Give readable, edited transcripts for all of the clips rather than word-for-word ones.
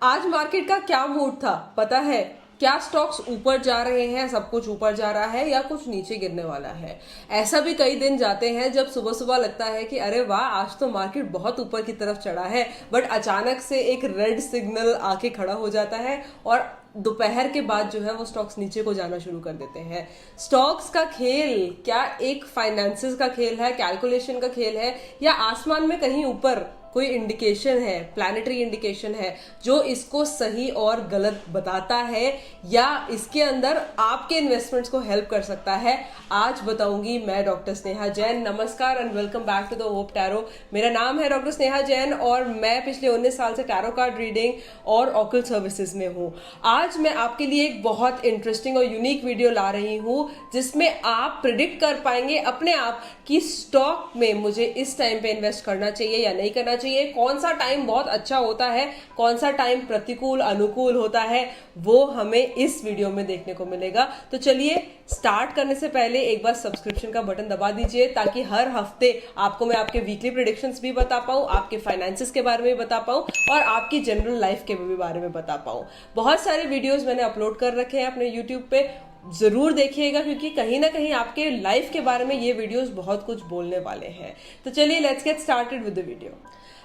आज मार्केट का क्या मूड था पता है? क्या स्टॉक्स ऊपर जा रहे हैं, सब कुछ ऊपर जा रहा है या कुछ नीचे गिरने वाला है। ऐसा भी कई दिन जाते हैं जब सुबह सुबह लगता है कि अरे वाह, आज तो मार्केट बहुत ऊपर की तरफ चढ़ा है, बट अचानक से एक रेड सिग्नल आके खड़ा हो जाता है और दोपहर के बाद जो है वो स्टॉक्स नीचे को जाना शुरू कर देते हैं। स्टॉक्स का खेल क्या एक फाइनेंसिस का खेल है, कैलकुलेशन का खेल है, या आसमान में कहीं ऊपर कोई इंडिकेशन है, प्लैनेटरी इंडिकेशन है जो इसको सही और गलत बताता है, या इसके अंदर आपके इन्वेस्टमेंट्स को हेल्प कर सकता है? आज बताऊंगी मैं, डॉक्टर स्नेहा जैन। नमस्कार and welcome back to the hope tarot. मेरा नाम है डॉक्टर स्नेहा जैन और मैं पिछले 19 साल से टैरो कार्ड रीडिंग और ऑकल्ट सर्विसेज में हूँ। आज मैं आपके लिए एक बहुत इंटरेस्टिंग और यूनिक वीडियो ला रही हूँ जिसमें आप प्रिडिक्ट कर पाएंगे अपने आप कि स्टॉक में मुझे इस टाइम पे इन्वेस्ट करना चाहिए या नहीं करना चाहिए, कौन सा टाइम बहुत अच्छा होता है, कौन सा टाइम प्रतिकूल अनुकूल होता है, वो हमें इस वीडियो में देखने को मिलेगा। तो चलिए, स्टार्ट करने से पहले एक बार सब्सक्रिप्शन का बटन दबा दीजिए ताकि हर हफ्ते आपको मैं आपके वीकली प्रेडिक्शंस भी बता पाऊं, आपके फाइनेंसेस के बारे में बता पाऊं और आपकी जनरल लाइफ के भी बारे में बता पाऊं। बहुत सारे वीडियोस मैंने अपलोड कर रखे हैं अपने यूट्यूब पे, जरूर देखिएगा क्योंकि कहीं ना कहीं आपके लाइफ के बारे में ये वीडियोस बहुत कुछ बोलने वाले हैं। तो चलिए, let's get started with the video.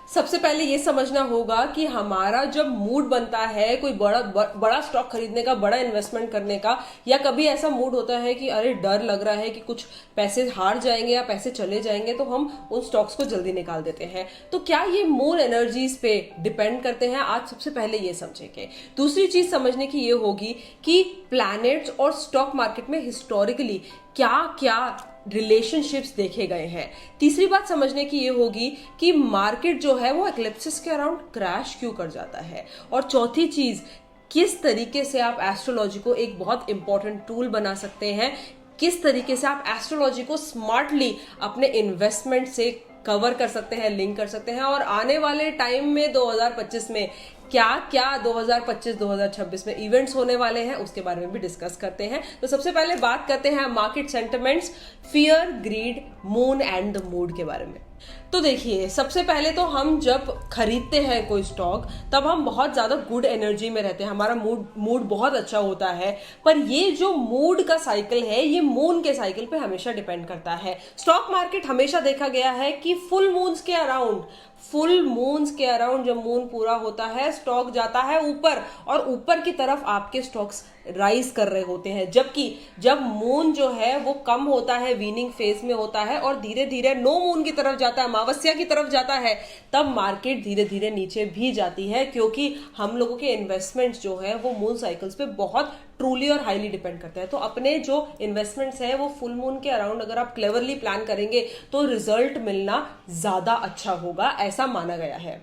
सबसे पहले ये समझना होगा कि हमारा जब मूड बनता है कोई बड़ा स्टॉक खरीदने का, बड़ा इन्वेस्टमेंट करने का, या कभी ऐसा मूड होता है कि अरे डर लग रहा है कि कुछ पैसे हार जाएंगे या पैसे चले जाएंगे, तो हम उन स्टॉक्स को जल्दी निकाल देते हैं। तो क्या ये मून एनर्जीज पे डिपेंड करते हैं? आज सबसे पहले ये समझेंगे। दूसरी चीज समझने की ये होगी कि प्लैनेट्स और स्टॉक मार्केट में हिस्टोरिकली क्या क्या रिलेशनशिप्स देखे गए हैं। तीसरी बात समझने की ये होगी कि मार्केट जो है वो एक्लिप्सिस के अराउंड क्रैश क्यों कर जाता है। और चौथी चीज, किस तरीके से आप एस्ट्रोलॉजी को एक बहुत इंपॉर्टेंट टूल बना सकते हैं, किस तरीके से आप एस्ट्रोलॉजी को स्मार्टली अपने इन्वेस्टमेंट से कवर कर सकते हैं, लिंक कर सकते हैं। और आने वाले टाइम में 2025 में क्या क्या 2025-2026 में इवेंट्स होने वाले हैं उसके बारे में भी डिस्कस करते हैं। तो सबसे पहले बात करते हैं market sentiments, fear, greed, moon and the mood के बारे में। तो देखिए, सबसे पहले तो हम जब खरीदते हैं कोई स्टॉक तब हम बहुत ज्यादा गुड एनर्जी में रहते हैं, हमारा मूड बहुत अच्छा होता है। पर ये जो मूड का साइकिल है ये मून के साइकिल पे हमेशा डिपेंड करता है। स्टॉक मार्केट हमेशा देखा गया है कि फुल मून्स के अराउंड जब मून पूरा होता है स्टॉक जाता है ऊपर, और ऊपर की तरफ आपके स्टॉक्स राइज कर रहे होते हैं। जबकि जब मून जो है वो कम होता है, वीनिंग फेज में होता है और धीरे धीरे नो मून की तरफ जाता है, अमावस्या की तरफ जाता है, तब मार्केट धीरे धीरे नीचे भी जाती है। क्योंकि हम लोगों के इन्वेस्टमेंट्स जो है वो मून साइकिल्स पे बहुत ट्रूली और हाईली डिपेंड करते हैं। तो अपने जो इन्वेस्टमेंट्स हैं वो फुल मून के अराउंड अगर आप क्लेवरली प्लान करेंगे तो रिजल्ट मिलना ज्यादा अच्छा होगा, ऐसा माना गया है।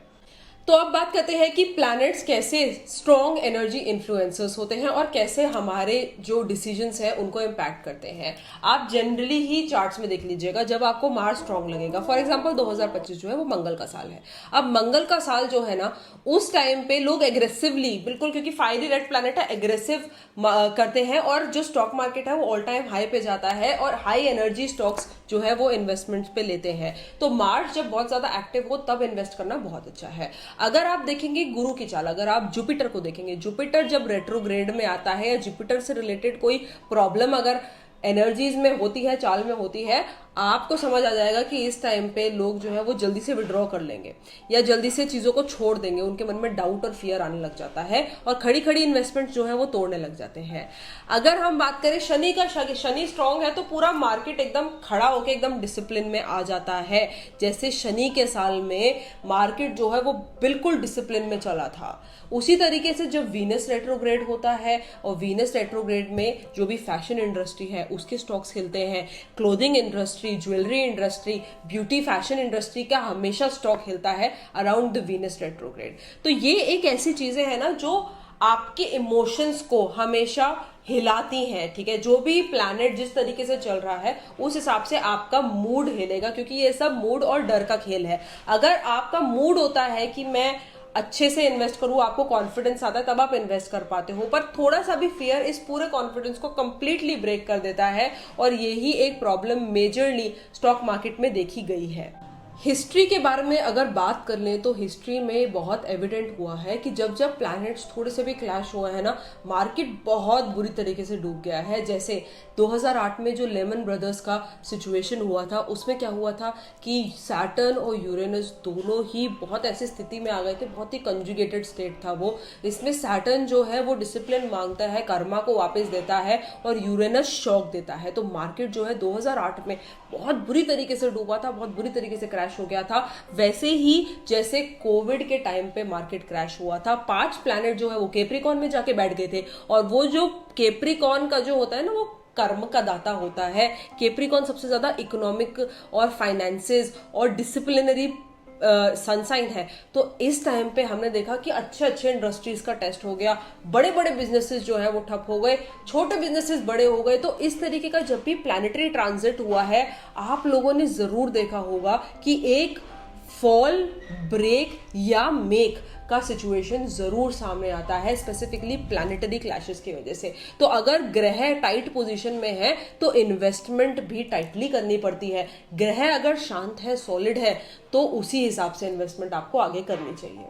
तो अब बात करते हैं कि प्लैनेट्स कैसे स्ट्रॉन्ग एनर्जी इन्फ्लुएंसर्स होते हैं और कैसे हमारे जो डिसीजंस हैं उनको इम्पैक्ट करते हैं। आप जनरली ही चार्ट्स में देख लीजिएगा, जब आपको मार्स स्ट्रॉन्ग लगेगा, फॉर एग्जांपल 2025 जो है वो मंगल का साल है। अब मंगल का साल जो है ना, उस टाइम पे लोग एग्रेसिवली, बिल्कुल क्योंकि फायरी रेड प्लैनेट है, एग्रेसिव करते हैं और जो स्टॉक मार्केट है वो ऑल टाइम हाई पे जाता है और हाई एनर्जी स्टॉक्स जो है वो इन्वेस्टमेंट्स पे लेते हैं। तो मार्स जब बहुत ज्यादा एक्टिव हो तब इन्वेस्ट करना बहुत अच्छा है। अगर आप देखेंगे गुरु की चाल, अगर आप जुपिटर को देखेंगे, जुपिटर जब रेट्रोग्रेड में आता है या जुपिटर से रिलेटेड कोई प्रॉब्लम अगर एनर्जीज में होती है, चाल में होती है, आपको समझ आ जाएगा कि इस टाइम पे लोग जो है वो जल्दी से विड्रॉ कर लेंगे या जल्दी से चीजों को छोड़ देंगे, उनके मन में डाउट और फियर आने लग जाता है और खड़ी खड़ी इन्वेस्टमेंट जो है वो तोड़ने लग जाते हैं। अगर हम बात करें शनि का, शनि स्ट्रांग है तो पूरा मार्केट एकदम खड़ा होकर एकदम डिसिप्लिन में आ जाता है। जैसे शनि के साल में मार्केट जो है वो बिल्कुल डिसिप्लिन में चला था, उसी तरीके से जब वीनस रेट्रोग्रेड होता है और वीनस रेट्रोग्रेड में जो भी फैशन इंडस्ट्री है उसके स्टॉक्स हिलते हैं, clothing industry, jewellery industry, beauty fashion industry का हमेशा स्टॉक हिलता है अराउंड द वीनस रेट्रोग्रेड। तो ये एक ऐसी चीजें हैं ना जो आपके इमोशंस को हमेशा हिलाती हैं, ठीक है। जो भी प्लैनेट जिस तरीके से चल रहा है उस हिसाब से आपका मूड हिलेगा, क्योंकि ये सब मूड और डर का खेल है। अगर आपका मूड होता है कि मैं अच्छे से इन्वेस्ट करूं, आपको कॉन्फिडेंस आता है, तब आप इन्वेस्ट कर पाते हो। पर थोड़ा सा भी फियर इस पूरे कॉन्फिडेंस को कंप्लीटली ब्रेक कर देता है और यही एक प्रॉब्लम मेजरली स्टॉक मार्केट में देखी गई है। हिस्ट्री के बारे में अगर बात कर लें तो हिस्ट्री में बहुत एविडेंट हुआ है कि जब जब प्लैनेट्स थोड़े से भी क्लैश हुआ है ना, मार्केट बहुत बुरी तरीके से डूब गया है। जैसे 2008 में जो लेमन ब्रदर्स का सिचुएशन हुआ था, उसमें क्या हुआ था कि सैटर्न और यूरेनस दोनों ही बहुत ऐसी स्थिति में आ गए थे, बहुत ही कंजुगेटेड स्टेट था वो। इसमें सैटर्न जो है वो डिसिप्लिन मांगता है, कर्मा को वापस देता है, और यूरेनस शॉक देता है। तो मार्केट जो है 2008 में बहुत बुरी तरीके से डूबा था, बहुत बुरी तरीके से क्रैश हो गया था। वैसे ही जैसे कोविड के टाइम पे मार्केट क्रैश हुआ था, 5 प्लैनेट जो है वो कैप्रिकॉर्न में जाके बैठ गए थे, और वो जो कैप्रिकॉर्न का जो होता है ना, वो कर्म का दाता होता है। कैप्रिकॉर्न सबसे ज्यादा इकोनॉमिक और फाइनेंसेस और डिसिप्लिनरी सनसाइन है। तो इस टाइम पे हमने देखा कि अच्छे अच्छे इंडस्ट्रीज का टेस्ट हो गया, बड़े बड़े बिजनेसेस जो है वो ठप हो गए, छोटे बिजनेसेस बड़े हो गए। तो इस तरीके का जब भी प्लैनेटरी ट्रांजिट हुआ है, आप लोगों ने जरूर देखा होगा कि एक फॉल, ब्रेक या मेक का सिचुएशन जरूर सामने आता है, स्पेसिफिकली प्लैनेटरी क्लैशेस की वजह से। तो अगर ग्रह टाइट पोजीशन में है तो इन्वेस्टमेंट भी टाइटली करनी पड़ती है। ग्रह अगर शांत है, सॉलिड है, तो उसी हिसाब से इन्वेस्टमेंट आपको आगे करनी चाहिए।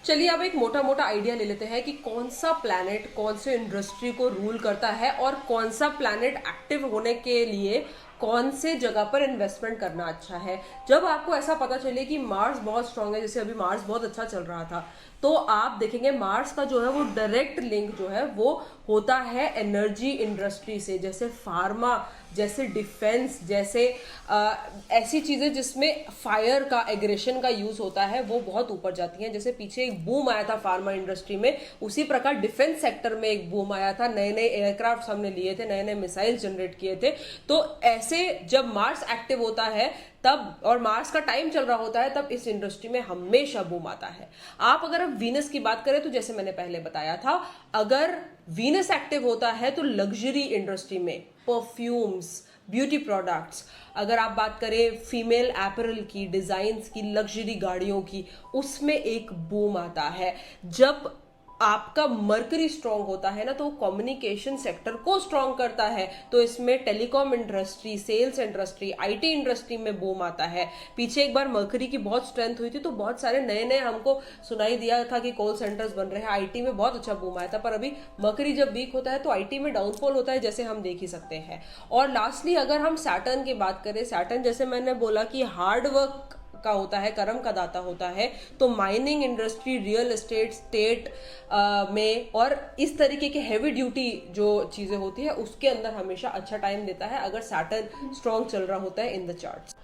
चलिए अब एक मोटा मोटा आइडिया ले लेते हैं कि कौन सा प्लैनेट कौन से इंडस्ट्री को रूल करता है, और कौन सा प्लैनेट एक्टिव होने के लिए कौन से जगह पर इन्वेस्टमेंट करना अच्छा है। जब आपको ऐसा पता चले कि मार्स बहुत स्ट्रांग है, जैसे अभी मार्स बहुत अच्छा चल रहा था, तो आप देखेंगे मार्स का जो है वो डायरेक्ट लिंक जो है वो होता है एनर्जी इंडस्ट्री से, जैसे फार्मा, जैसे डिफेंस, जैसे ऐसी चीजें जिसमें फायर का, एग्रेशन का यूज होता है, वो बहुत ऊपर जाती हैं। जैसे पीछे एक बूम आया था फार्मा इंडस्ट्री में, उसी प्रकार डिफेंस सेक्टर में एक बूम आया था, नए नए एयरक्राफ्ट हमने लिए थे, नए नए मिसाइल जनरेट किए थे। तो ऐसे जब मार्स एक्टिव होता है तब, और मार्स का टाइम चल रहा होता है, तब इस इंडस्ट्री में हमेशा बूम आता है। आप अगर अब वीनस की बात करें तो जैसे मैंने पहले बताया था, अगर वीनस एक्टिव होता है तो लग्जरी इंडस्ट्री में परफ्यूम्स, ब्यूटी प्रोडक्ट्स, अगर आप बात करें फीमेल एपरल की, डिजाइन्स की, लग्जरी गाड़ियों की, उसमें एक बूम आता है। जब आपका मर्करी स्ट्रांग होता है ना, तो कम्युनिकेशन सेक्टर को स्ट्रांग करता है। तो इसमें telecom industry, sales industry, IT industry में बूम आता है। पीछे एक बार मर्करी की बहुत स्ट्रेंथ हुई थी, तो बहुत सारे नए नए हमको सुनाई दिया था कि कॉल सेंटर्स बन रहे हैं, आईटी में बहुत अच्छा बूम आया था। पर अभी मर्करी जब वीक होता है तो आईटी में डाउनफॉल होता है, जैसे हम देख ही सकते हैं। और लास्टली अगर हम सैटर्न की बात करें, सैटर्न जैसे मैंने बोला कि हार्ड वर्क का होता है, कर्म का दाता होता है, तो mining industry, real estate, state में और इस तरीके के हैवी ड्यूटी जो चीजें होती है, उसके अंदर हमेशा अच्छा टाइम देता है अगर सैटर्न स्ट्रांग चल रहा होता है इन द चार्ट्स।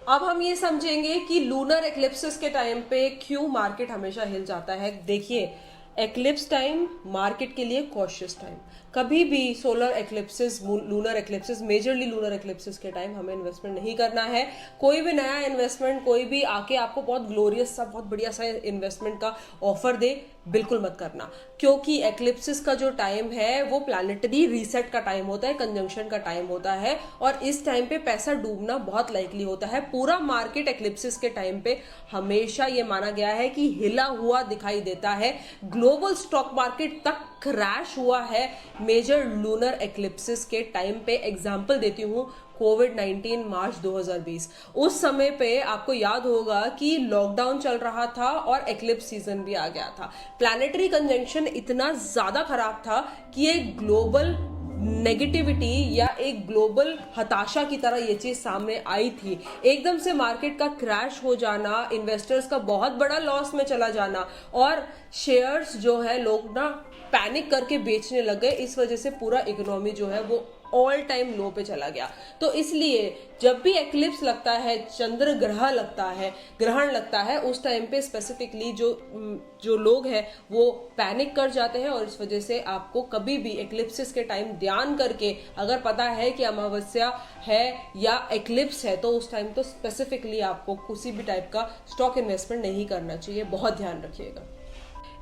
अब हम ये समझेंगे कि लूनर एक्लिप्सिस के टाइम पे क्यों मार्केट हमेशा हिल जाता है। देखिए, एक्लिप्स टाइम मार्केट के लिए कॉशियस टाइम, कभी भी solar eclipses, lunar eclipses, majorly lunar eclipses के टाइम हमें इन्वेस्टमेंट नहीं करना है। कोई भी नया इन्वेस्टमेंट, कोई भी आके आपको बहुत ग्लोरियस सा, बहुत बढ़िया सा इन्वेस्टमेंट का ऑफर दे, बिल्कुल मत करना, क्योंकि एक्लिप्सिस का जो टाइम है वो प्लैनेटरी रीसेट का टाइम होता है, कंजंक्शन का टाइम होता है, और इस टाइम पे पैसा डूबना बहुत लाइकली होता है। पूरा मार्केट एक्लिप्सिस के टाइम पे हमेशा ये माना गया है कि हिला हुआ दिखाई देता है। ग्लोबल स्टॉक मार्केट तक क्रैश हुआ है मेजर लूनर एक्लिप्सिस के टाइम पे। एग्जांपल देती हूं, कोविड-19 मार्च 2020, उस समय पे आपको याद होगा कि लॉकडाउन चल रहा था और एक्लिप्स सीजन भी आ गया था। प्लैनेटरी कंजंक्शन इतना ज्यादा खराब था कि एक ग्लोबल नेगेटिविटी या एक ग्लोबल हताशा की तरह ये चीज सामने आई थी। एकदम से मार्केट का क्रैश हो जाना, इन्वेस्टर्स का बहुत बड़ा लॉस में चला जाना, और शेयर्स जो है लोग ना पैनिक करके बेचने लग गए। इस वजह से पूरा इकोनॉमी जो है वो ऑल टाइम लो पे चला गया। तो इसलिए जब भी एक्लिप्स लगता है, चंद्र ग्रह लगता है, ग्रहण लगता है, उस टाइम पे स्पेसिफिकली जो लोग हैं वो पैनिक कर जाते हैं, और इस वजह से आपको कभी भी एक्लिप्सिस के टाइम ध्यान करके, अगर पता है कि अमावस्या है या एक्लिप्स है, तो उस टाइम तो स्पेसिफिकली आपको किसी भी टाइप का स्टॉक इन्वेस्टमेंट नहीं करना चाहिए। बहुत ध्यान रखिएगा।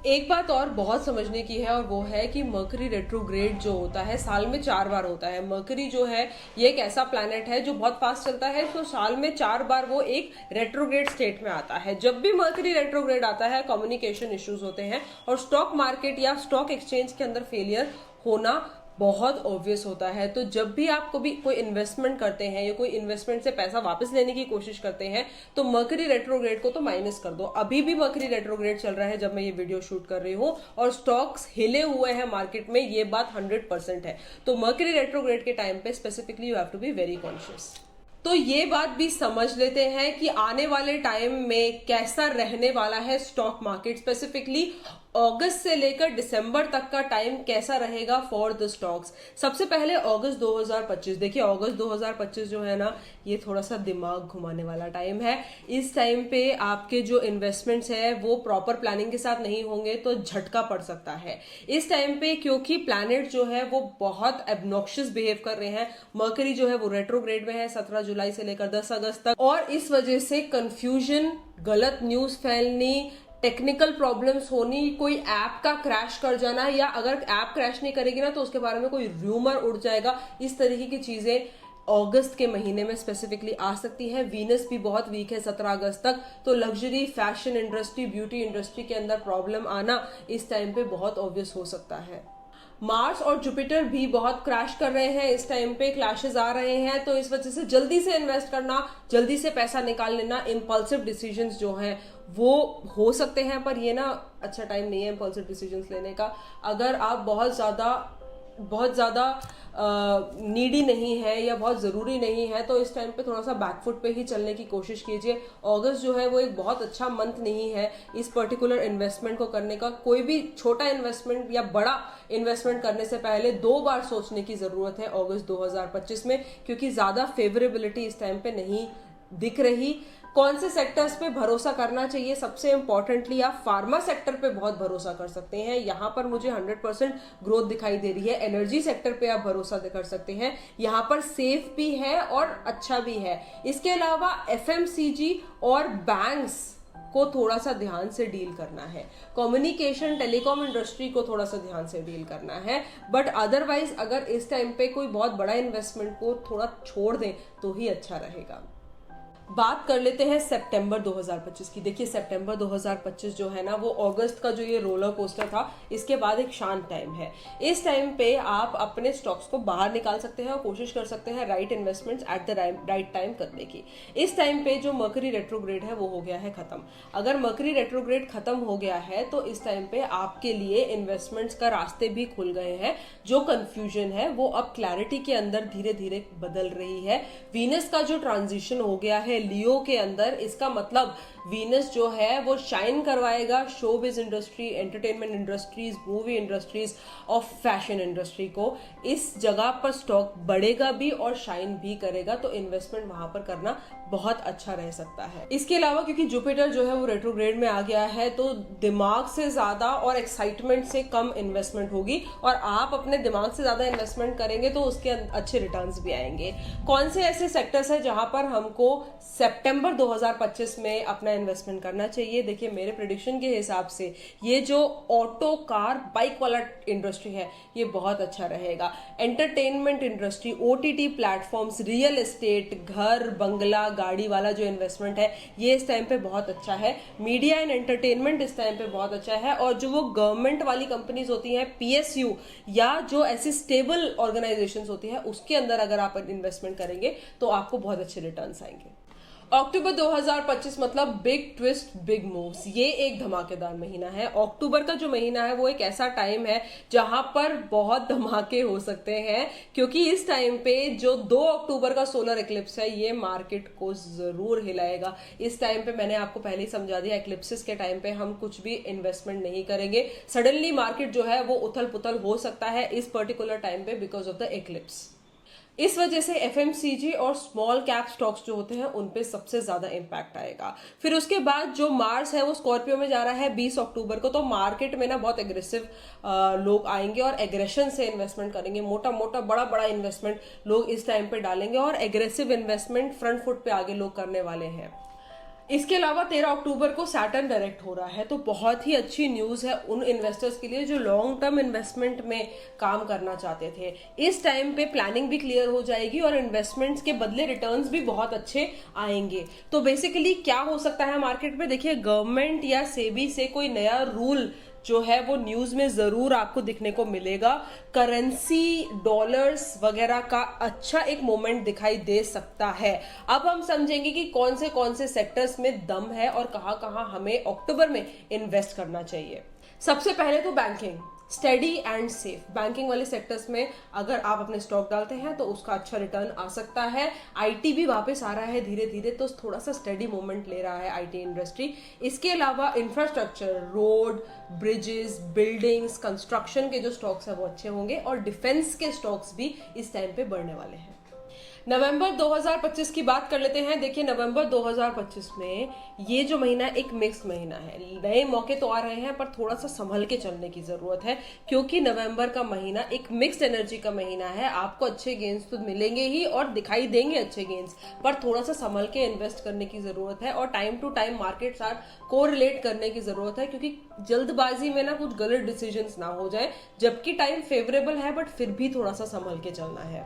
एक बात और बहुत समझने की है, और वो है कि मर्करी रेट्रोग्रेड जो होता है साल में 4 बार होता है। मर्करी जो है ये एक ऐसा प्लैनेट है जो बहुत फास्ट चलता है, तो साल में 4 बार वो एक रेट्रोग्रेड स्टेट में आता है। जब भी मर्करी रेट्रोग्रेड आता है, कम्युनिकेशन इश्यूज होते हैं और स्टॉक मार्केट या स्टॉक एक्सचेंज के अंदर फेलियर होना बहुत ऑब्वियस होता है। तो जब भी आप कभी कोई इन्वेस्टमेंट करते हैं या कोई इन्वेस्टमेंट से पैसा वापस लेने की कोशिश करते हैं तो मर्करी रेट्रोग्रेड को तो माइनस कर दो। अभी भी मर्करी रेट्रोग्रेड चल रहा है जब मैं ये वीडियो शूट कर रही हूँ और स्टॉक्स हिले हुए हैं मार्केट में, ये बात 100% है। तो मर्करी रेट्रोग्रेड के टाइम पे specifically you have to be very conscious. तो ये बात भी समझ लेते हैं कि आने वाले टाइम में कैसा रहने वाला है स्टॉक मार्केट, स्पेसिफिकली अगस्त से लेकर दिसंबर तक का टाइम कैसा रहेगा फॉर द स्टॉक्स। सबसे पहले अगस्त 2025, देखिए अगस्त 2025 जो है ना, ये थोड़ा सा दिमाग घुमाने वाला टाइम है। इस टाइम पे आपके जो इन्वेस्टमेंट्स है वो प्रॉपर प्लानिंग के साथ नहीं होंगे तो झटका पड़ सकता है इस टाइम पे, क्योंकि प्लैनेट जो है वो बहुत एब्नॉक्शियस बिहेव कर रहे हैं। मर्करी जो है वो रेट्रोग्रेड में है 17 जुलाई से लेकर 10 अगस्त तक, और इस वजह से कंफ्यूजन, गलत न्यूज फैलनी, टेक्निकल प्रॉब्लम्स होनी, कोई ऐप का क्रैश कर जाना, या अगर ऐप क्रैश नहीं करेगी ना तो उसके बारे में कोई रूमर उड़ जाएगा, इस तरीके की चीजें अगस्त के महीने में स्पेसिफिकली आ सकती है। वीनस भी बहुत वीक है 17 अगस्त तक, तो luxury, fashion industry, beauty industry के अंदर प्रॉब्लम आना इस टाइम पे बहुत ऑब्वियस हो सकता है। मार्स और जुपिटर भी बहुत क्रैश कर रहे हैं इस टाइम पे, क्लैशेस आ रहे हैं, तो इस वजह से जल्दी से इन्वेस्ट करना, जल्दी से पैसा निकाल लेना, इम्पल्सिव डिसीजंस जो हैं वो हो सकते हैं, पर ये ना अच्छा टाइम नहीं है इम्पल्सिव डिसीजंस लेने का। अगर आप बहुत ज़्यादा नीडी नहीं है या बहुत ज़रूरी नहीं है तो इस टाइम पे थोड़ा सा बैकफुट पे ही चलने की कोशिश कीजिए। अगस्त जो है वो एक बहुत अच्छा मंथ नहीं है इस पर्टिकुलर इन्वेस्टमेंट को करने का। कोई भी छोटा इन्वेस्टमेंट या बड़ा इन्वेस्टमेंट करने से पहले 2 बार सोचने की ज़रूरत है अगस्त 2025 में, क्योंकि ज़्यादा फेवरेबिलिटी इस टाइम पे नहीं दिख रही। कौन से सेक्टर्स पे भरोसा करना चाहिए, सबसे इंपॉर्टेंटली आप फार्मा सेक्टर पे बहुत भरोसा कर सकते हैं, यहाँ पर मुझे 100% ग्रोथ दिखाई दे रही है। एनर्जी सेक्टर पे आप भरोसा कर सकते हैं, यहाँ पर सेफ भी है और अच्छा भी है। इसके अलावा एफएमसीजी और बैंक्स को थोड़ा सा ध्यान से डील करना है, कम्युनिकेशन टेलीकॉम इंडस्ट्री को थोड़ा सा ध्यान से डील करना है, बट अदरवाइज अगर इस टाइम पे कोई बहुत बड़ा इन्वेस्टमेंट को थोड़ा छोड़ दें तो ही अच्छा रहेगा। बात कर लेते हैं सितंबर 2025 की। देखिए सितंबर 2025 जो है ना वो अगस्त का जो ये रोलर कोस्टर था इसके बाद एक शांत टाइम है। इस टाइम पे आप अपने स्टॉक्स को बाहर निकाल सकते हैं और कोशिश कर सकते हैं right investments at the right time करने की। इस टाइम पे जो मर्करी रेट्रोग्रेड है वो हो गया है खत्म। अगर मर्करी रेट्रोग्रेड खत्म हो गया है तो इस टाइम पे आपके लिए इन्वेस्टमेंट्स का रास्ते भी खुल गए हैं। जो कंफ्यूजन है वो अब क्लैरिटी के अंदर धीरे धीरे बदल रही है। वीनस का जो ट्रांजिशन हो गया है लियो के अंदर, इसका मतलब वीनस जो है वो शाइन करवाएगा showbiz industry, entertainment industries, movie industries और फैशन इंडस्ट्री को। इस जगह पर स्टॉक बढ़ेगा भी और शाइन भी करेगा, तो इन्वेस्टमेंट वहां पर करना बहुत अच्छा रह सकता है। इसके अलावा क्योंकि जुपिटर जो है वो रेट्रोग्रेड में आ गया है तो दिमाग से ज्यादा और एक्साइटमेंट से कम इन्वेस्टमेंट होगी, और आप अपने दिमाग से ज्यादा इन्वेस्टमेंट करेंगे तो उसके अच्छे रिटर्न्स भी आएंगे। कौन से ऐसे सेक्टर्स है जहां पर हमको सितंबर 2025 में अपना इन्वेस्टमेंट करना चाहिए? देखिए मेरे प्रेडिक्शन के हिसाब से ये जो ऑटो, कार, बाइक वाला इंडस्ट्री है ये बहुत अच्छा रहेगा। Entertainment industry, OTT platforms, real estate, घर, बंगला, गाड़ी वाला जो इन्वेस्टमेंट है ये इस टाइम पे बहुत अच्छा है। मीडिया एंड एंटरटेनमेंट इस टाइम पे बहुत अच्छा है, और जो वो गवर्नमेंट वाली कंपनीज होती हैं पीएसयू या जो ऐसी स्टेबल ऑर्गेनाइजेशंस होती है उसके अंदर अगर आप इन्वेस्टमेंट करेंगे तो आपको बहुत अच्छे रिटर्न्स आएंगे। अक्टूबर 2025 मतलब बिग ट्विस्ट, बिग मूव्स, ये एक धमाकेदार महीना है। अक्टूबर का जो महीना है वो एक ऐसा टाइम है जहां पर बहुत धमाके हो सकते हैं, क्योंकि इस टाइम पे जो 2 अक्टूबर का सोलर इक्लिप्स है ये मार्केट को जरूर हिलाएगा। इस टाइम पे मैंने आपको पहले ही समझा दिया, इक्लिप्सिस के टाइम पे हम कुछ भी इन्वेस्टमेंट नहीं करेंगे। सडनली मार्केट जो है वो उथल पुथल हो सकता है इस पर्टिकुलर टाइम पे बिकॉज ऑफ द इक्लिप्स। इस वजह से एफएमसीजी और स्मॉल कैप स्टॉक्स जो होते हैं उन पे सबसे ज्यादा इंपैक्ट आएगा। फिर उसके बाद जो मार्स है वो स्कॉर्पियो में जा रहा है 20 अक्टूबर को, तो मार्केट में ना बहुत एग्रेसिव लोग आएंगे और एग्रेशन से इन्वेस्टमेंट करेंगे। मोटा मोटा बड़ा बड़ा इन्वेस्टमेंट लोग इस टाइम पे डालेंगे और एग्रेसिव इन्वेस्टमेंट फ्रंट फुट पे आगे लोग करने वाले हैं। इसके अलावा 13 अक्टूबर को सैटर्न डायरेक्ट हो रहा है, तो बहुत ही अच्छी न्यूज़ है उन इन्वेस्टर्स के लिए जो लॉन्ग टर्म इन्वेस्टमेंट में काम करना चाहते थे। इस टाइम पे प्लानिंग भी क्लियर हो जाएगी और इन्वेस्टमेंट्स के बदले रिटर्न्स भी बहुत अच्छे आएंगे। तो बेसिकली क्या हो सकता है मार्केट में, देखिए गवर्नमेंट या सेबी से कोई नया रूल जो है वो न्यूज में जरूर आपको दिखने को मिलेगा। करेंसी डॉलर्स वगैरह का अच्छा एक मोमेंट दिखाई दे सकता है। अब हम समझेंगे कि कौन से सेक्टर्स में दम है और कहां कहां हमें अक्टूबर में इन्वेस्ट करना चाहिए। सबसे पहले तो banking, steady and safe. Banking वाले सेक्टर्स में अगर आप अपने स्टॉक डालते हैं तो उसका अच्छा रिटर्न आ सकता है। आईटी भी वापस आ रहा है धीरे धीरे, तो थोड़ा सा स्टेडी मूवमेंट ले रहा है आईटी इंडस्ट्री। इसके अलावा infrastructure, road, bridges, buildings, construction के जो स्टॉक्स है वो अच्छे होंगे और डिफेंस के स्टॉक्स भी इस टाइम पे बढ़ने वाले हैं। नवंबर 2025 की बात कर लेते हैं। देखिए नवंबर 2025 में ये जो महीना एक मिक्स महीना है। नए मौके तो आ रहे हैं पर थोड़ा सा संभल के चलने की जरूरत है, क्योंकि नवंबर का महीना एक मिक्स्ड एनर्जी का महीना है। आपको अच्छे गेन्स तो मिलेंगे ही और दिखाई देंगे अच्छे गेन्स, पर थोड़ा सा संभल के इन्वेस्ट करने की जरूरत है और टाइम टू टाइम मार्केट साथ कोरिलेट करने की जरूरत है, क्योंकि जल्दबाजी में ना कुछ गलत डिसीजंस ना हो जाए। जबकि टाइम फेवरेबल है बट फिर भी थोड़ा सा संभल के चलना है।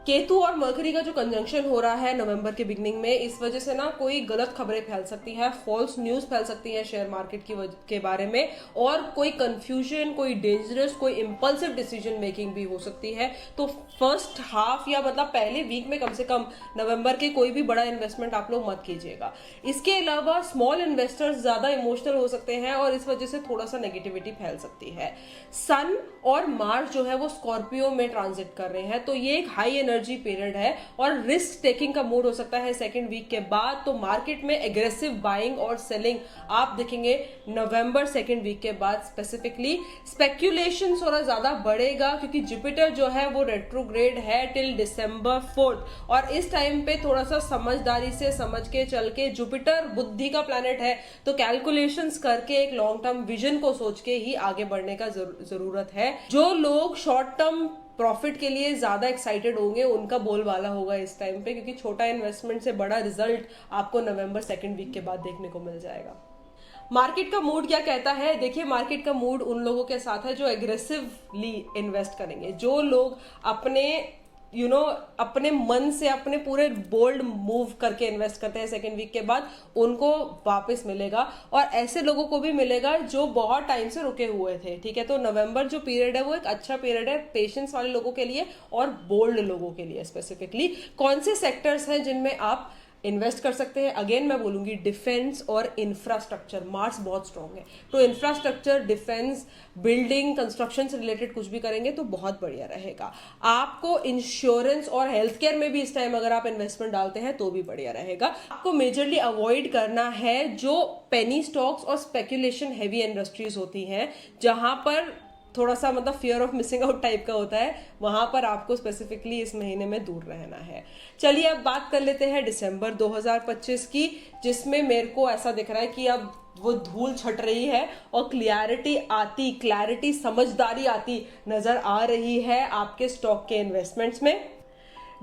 केतु और मरकरी का जो कंजंक्शन हो रहा है नवंबर के बिगनिंग में, इस वजह से ना कोई गलत खबरें फैल सकती है, फॉल्स न्यूज फैल सकती है शेयर मार्केट के बारे में, और कोई कंफ्यूजन, कोई डेंजरस, कोई इंपल्सिव डिसीजन मेकिंग भी हो सकती है। तो फर्स्ट हाफ या मतलब पहले वीक में कम से कम नवंबर के कोई भी बड़ा इन्वेस्टमेंट आप लोग मत कीजिएगा। इसके अलावा स्मॉल इन्वेस्टर्स ज्यादा इमोशनल हो सकते हैं और इस वजह से थोड़ा सा नेगेटिविटी फैल सकती है। सन और मार्स जो है वो स्कॉर्पियो में ट्रांजिट कर रहे हैं, तो ये एक हाई एनर्जी पीरियड है और रिस्क टेकिंग का मूड हो सकता है सेकेंड वीक के बाद। तो मार्केट में एग्रेसिव बाइंग और सेलिंग आप देखेंगे नवंबर सेकेंड वीक के बाद। स्पेसिफिकली स्पेक्यूलेशन थोड़ा ज्यादा बढ़ेगा, क्योंकि जुपिटर जो है वो रेट्रोग्रेड है टिल दिसंबर 4 और इस टाइम पे थोड़ा सा समझदारी से समझ के चल के, जुपिटर बुद्धि का प्लैनेट है तो कैलकुलेशंस करके एक लॉन्ग टर्म विजन को सोच के ही आगे बढ़ने का जरूरत है। जो लोग शॉर्ट टर्म प्रॉफिट के लिए ज्यादा एक्साइटेड होंगे उनका बोलबाला होगा इस टाइम पे, क्योंकि छोटा इन्वेस्टमेंट से बड़ा रिजल्ट आपको नवंबर सेकेंड वीक के बाद देखने को मिल जाएगा। मार्केट का मूड क्या कहता है? देखिए मार्केट का मूड उन लोगों के साथ है जो एग्रेसिवली इन्वेस्ट करेंगे, जो लोग अपने अपने मन से अपने पूरे बोल्ड मूव करके इन्वेस्ट करते हैं सेकेंड वीक के बाद, उनको वापस मिलेगा। और ऐसे लोगों को भी मिलेगा जो बहुत टाइम से रुके हुए थे। ठीक है, तो नवंबर जो पीरियड है वो एक अच्छा पीरियड है पेशेंस वाले लोगों के लिए और बोल्ड लोगों के लिए। स्पेसिफिकली कौन से सेक्टर्स हैं जिनमें आप इन्वेस्ट कर सकते हैं? अगेन मैं बोलूंगी डिफेंस और इंफ्रास्ट्रक्चर। मार्स बहुत स्ट्रांग है, तो इंफ्रास्ट्रक्चर, डिफेंस, बिल्डिंग, कंस्ट्रक्शन से रिलेटेड कुछ भी करेंगे तो बहुत बढ़िया रहेगा। आपको इंश्योरेंस और हेल्थ केयर में भी इस टाइम अगर आप इन्वेस्टमेंट डालते हैं तो भी बढ़िया रहेगा। आपको मेजरली अवॉइड करना है जो पेनी स्टॉक्स और स्पेकुलेशन हैवी इंडस्ट्रीज होती हैं, जहां पर थोड़ा सा मतलब fear of missing out type का होता है, वहां पर आपको स्पेसिफिकली इस महीने में दूर रहना है। चलिए अब बात कर लेते हैं दिसंबर 2025 की, जिसमें मेरे को ऐसा दिख रहा है कि अब वो धूल छट रही है और क्लैरिटी समझदारी आती नजर आ रही है आपके स्टॉक के इन्वेस्टमेंट्स में।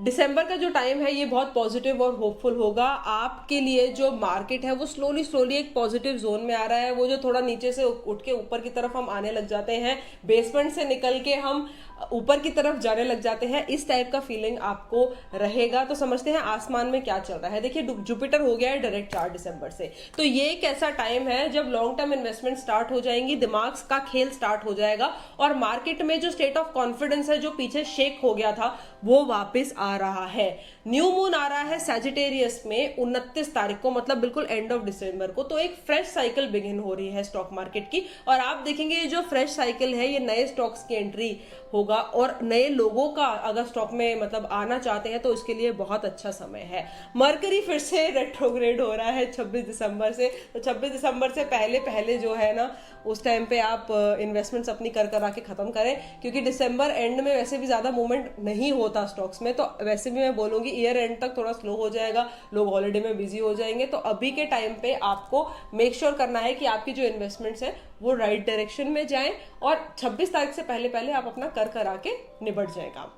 दिसंबर का जो टाइम है ये बहुत पॉजिटिव और होपफुल होगा आपके लिए। जो मार्केट है वो स्लोली एक पॉजिटिव जोन में आ रहा है। वो जो थोड़ा नीचे से उठ के ऊपर की तरफ हम आने लग जाते हैं, बेसमेंट से निकल के हम ऊपर की तरफ जाने लग जाते हैं, इस टाइप का फीलिंग आपको रहेगा। तो समझते हैं आसमान में क्या चल रहा है। देखिए जुपिटर हो गया है डायरेक्ट 4 दिसंबर से, तो ये एक ऐसा टाइम है जब लॉन्ग टर्म इन्वेस्टमेंट स्टार्ट हो जाएंगी, दिमाग का खेल स्टार्ट हो जाएगा और मार्केट में जो स्टेट ऑफ कॉन्फिडेंस है जो पीछे शेक हो गया था वो वापस आ रहा है। न्यू मून आ रहा है सैजिटेरियस में 29 तारीख को, मतलब बिल्कुल एंड ऑफ दिसंबर को। तो एक फ्रेश साइकिल बिगिन हो रही है स्टॉक मार्केट की, और आप देखेंगे ये जो फ्रेश साइकिल है ये नए स्टॉक्स की एंट्री होगा और नए लोगों का अगर स्टॉक में मतलब आना चाहते हैं तो इसके लिए बहुत अच्छा समय है। मरकरी फिर से रेट्रोग्रेड हो रहा है 26 दिसंबर से, तो 26 दिसंबर से पहले जो है ना उस टाइम पे आप इन्वेस्टमेंट्स अपनी कर आके खत्म करें, क्योंकि दिसंबर एंड में वैसे भी ज्यादा मूवमेंट नहीं होता स्टॉक्स में। तो वैसे भी मैं बोलूंगी ईयर एंड तक थोड़ा स्लो हो जाएगा, लोग हॉलीडे में बिजी हो जाएंगे। तो अभी के टाइम पे आपको मेक श्योर करना है कि आपकी जो इन्वेस्टमेंट्स है वो राइट डायरेक्शन में जाएं और 26 तारीख से पहले आप अपना कर आके निबट जाए काम।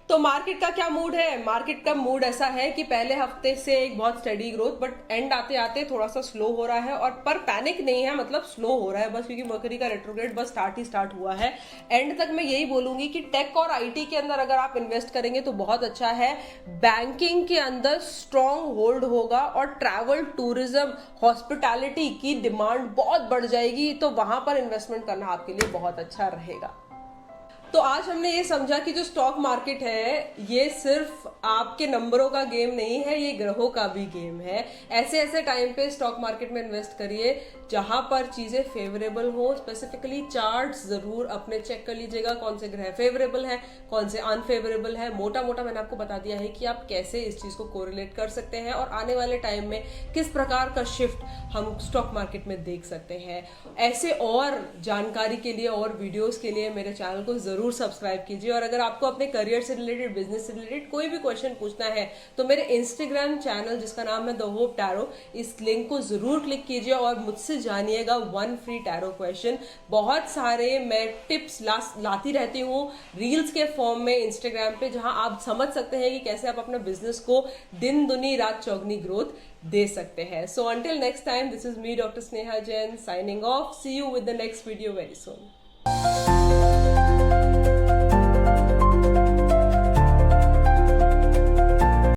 तो तो मार्केट का क्या मूड है? मार्केट का मूड ऐसा है कि पहले हफ्ते से एक बहुत स्टडी ग्रोथ, बट एंड आते आते थोड़ा सा स्लो हो रहा है। और पर पैनिक नहीं है, मतलब स्लो हो रहा है बस, क्योंकि मर्करी का रेट्रोग्रेड बस स्टार्ट हुआ है। एंड तक मैं यही बोलूंगी कि टेक और आईटी के अंदर अगर आप इन्वेस्ट करेंगे तो बहुत अच्छा है। बैंकिंग के अंदर स्ट्रॉन्ग होल्ड होगा और ट्रैवल, टूरिज्म, हॉस्पिटैलिटी की डिमांड बहुत बढ़ जाएगी, तो वहां पर इन्वेस्टमेंट करना आपके लिए बहुत अच्छा रहेगा। तो आज हमने ये समझा कि जो स्टॉक मार्केट है ये सिर्फ आपके नंबरों का गेम नहीं है, ये ग्रहों का भी गेम है। ऐसे ऐसे टाइम पे स्टॉक मार्केट में इन्वेस्ट करिए जहां पर चीजें फेवरेबल हो। स्पेसिफिकली चार्ट्स जरूर अपने चेक कर लीजिएगा, कौन से ग्रह फेवरेबल है, कौन से अनफेवरेबल है। मोटा मोटा मैंने आपको बता दिया है कि आप कैसे इस चीज को कोरिलेट कर सकते हैं और आने वाले टाइम में किस प्रकार का शिफ्ट हम स्टॉक मार्केट में देख सकते हैं। ऐसे और जानकारी के लिए और वीडियोस के लिए मेरे चैनल को जरूर सब्सक्राइब कीजिए। और अगर आपको अपने करियर से रिलेटेड, बिजनेस से रिलेटेड कोई भी क्वेश्चन पूछना है तो मेरे इंस्टाग्राम चैनल जिसका नाम है द होप टैरो, इस लिंक को जरूर क्लिक कीजिए और मुझसे जानिएगा 1 फ्री टैरो क्वेश्चन। बहुत सारे मैं टिप्स लाती रहती हूँ रील्स के फॉर्म में इंस्टाग्राम पे, जहां आप समझ सकते हैं कि कैसे आप अपने बिजनेस को दिन दुनी रात चौगनी ग्रोथ दे सकते हैं। So until next time, this is me doctor Sneha Jain signing off. See you with the next video very soon.